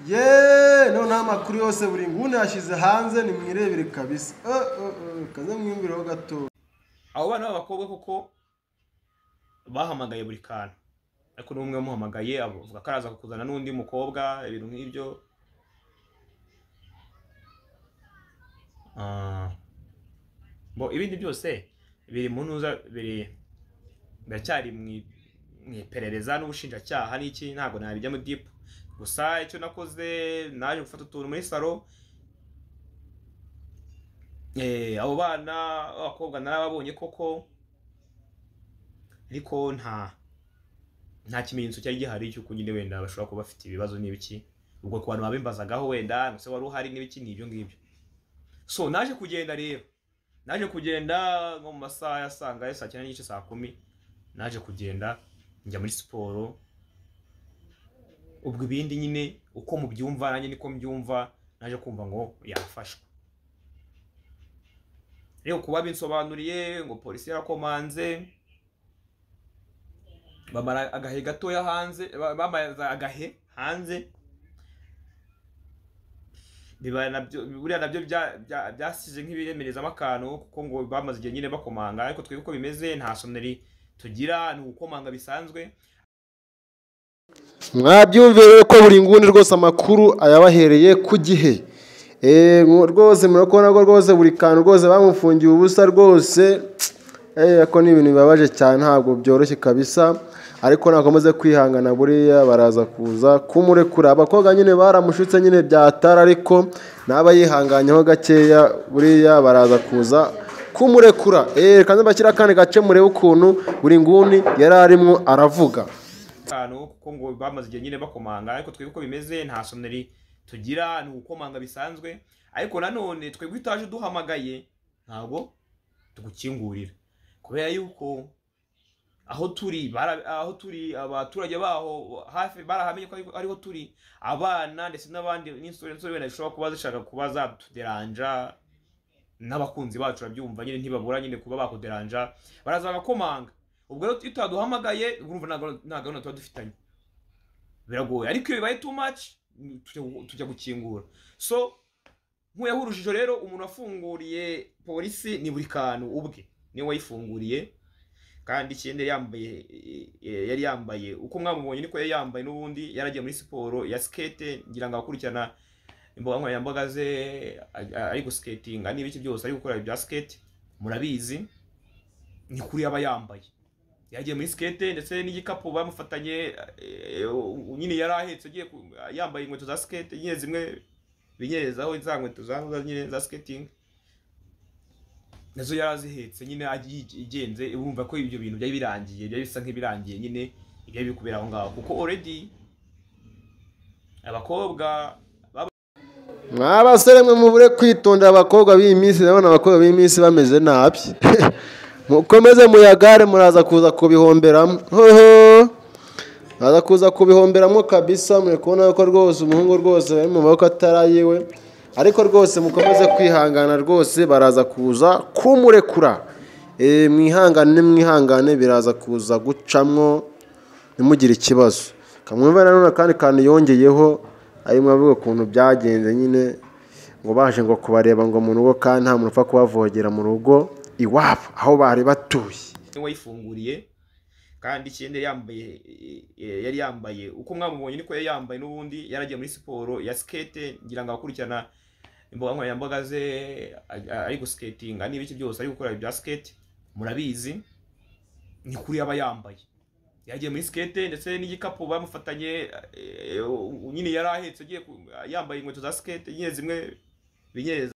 none amakuru yose buri nguni yashize hanze ni mwirebere kabisa. Kaze mwiyumvireho gato. Abo bana b'abakobwa kuko bahamagaye buri kantu, ariko n'umwe wamuhamagaye avuga ko araza kukuzana n'undi mukobwa ibintu nk'ibyo. Ibindi byose biri mu ntuza, biracyari mu iperereza n'ubushinjacyaha n'iki, ntabwo nabijya mu deep. Gusa icyo nakoze naje gufata utuntu muri salo. Abo bana b'abakobwa narababonye koko, ariko nta kimenyetso cyari gihari cy'uko nyine wenda bashobora kuba bafite ibibazo n'ibiki. Ubwo ku bantu babimbazagaho wenda se wari uhari n'ibiki n'ibyo ngibyo. So naje kugenda rero, nko mu masaha yasanga saa 9 n'igice saa 10, naje kugenda njya muri siporo. Ubwo ibindi nyine uko mubyumva nanjye niko mbyumva, naje kumva ngo yafashwe. Rero kuba binsobanuriye ngo polisi yarakomanze, bamara agahe gatoya hanze, bamaza agahe hanze, biba nabyo buriya nabyo byasije nk'ibiremerezamo akantu, kuko ngo bamaze igihe nyine bakomanga. Ariko twebwe uko bimeze nta soneri tugira, ni ukomanga bisanzwe. Mwabyumvire ko buri nguni rwose amakuru ayabahereye ku gihe. Rwose murakora rwose buri kantu rwose bamufungiye ubusa rwose. Ako ni ibintu bibabaje cyane, ntabwo byoroshye kabisa. Ariko nakomeze kwihangana, buriya baraza kuza kumurekura. Abakobwa nyine baramushutse nyine byatara, ariko naba yihanganyeho gakeya, buriya baraza kuza kumurekura. Kandi bashyira kandi gace murebe ukuntu buri nguni yari arimo aravuga. Kuko ngo bamaze igihe nyine bakomanga, ariko twebwe uko bimeze nta soneri tugira, ni ukomanga bisanzwe. Ariko nanone twebwe itaje duhamagaye ntabwo tugukingurira, kubera yuko aho turi abaturage baho hafi barahamenye ko ariho turi. Abana ndetse n'abandi n'insore wenda bishobora kuba zishaka kuba zatuderanja, n'abakunzi bacu babyumva nyine ntibabura nyine kuba bakuderanja, baraza bakomanga. Ubwo rero utaduhamagaye urumva nta gahunda tuba dufitanye, biragoye. Ariko iyo bibaye too much tujya gukingura. So nkuyeho urujijo rero, umuntu wafunguriye polisi ni buri kantu ubwe niwe wayifunguriye. Kandi ikindi yari yambaye uko mwamubonye niko yari yambaye, n'ubundi yaragiye muri siporo ya skate. Ngira ngo abakurikirana imbuga nkoranyambaga ze ari guskatinga n'ibiki byose, ari gukora ibya skate, murabizi ni kuri aba yambaye. Yagiye muri skate ndetse n'igikapu bamufatanye, nyine yari ahetse yambaye inkweto za skate nyine zimwe binyerezaho za nkweto nyine za skating, nazo yarazihetse nyine igenze. Urumva ko ibyo bintu byari birangiye, byari bisa nk'ibirangiye nyine ibyo bikubera aho ngaho, kuko already abakobwa mwabasore mwe mubure kwitondera abakobwa b'iyi minsi. Ndabona abakobwa b'iyi minsi bameze nabi. Mukomeze muyagare, muraza kuza kubihomberamo. Muraza kuza kubihomberamo kabisa. Muri kubona ko rwose umuhungu rwose bari mu maboko atarayiwe, ariko rwose mukomeze kwihangana, rwose baraza kuza kumurekura. Mwihangane biraza kuza gucamwo, ntimugire ikibazo. Kamwumva nanone kandi kantu yongeyeho, arimo avuga ukuntu byagenze nyine, ngo baje ngo kubareba ngo mu rugo, kandi nta muntu upfa kubavogera mu rugo iwabo aho bari batuye. Niwe wayifunguriye. Kandi ikindi yari yambaye uko mwamubonye niko yari yambaye, n'ubundi yaragiye muri siporo ya skate. Ngira ngo abakurikirana imbuga nkoranyambaga ze ari guskatinga n'ibiki byose, ari gukora ibya skate, murabizi ni kuri aba yambaye. Yagiye muri skate ndetse n'igikapu bamufatanye, nyine yari ahetse yambaye inkweto za skate nyine zimwe binyereza.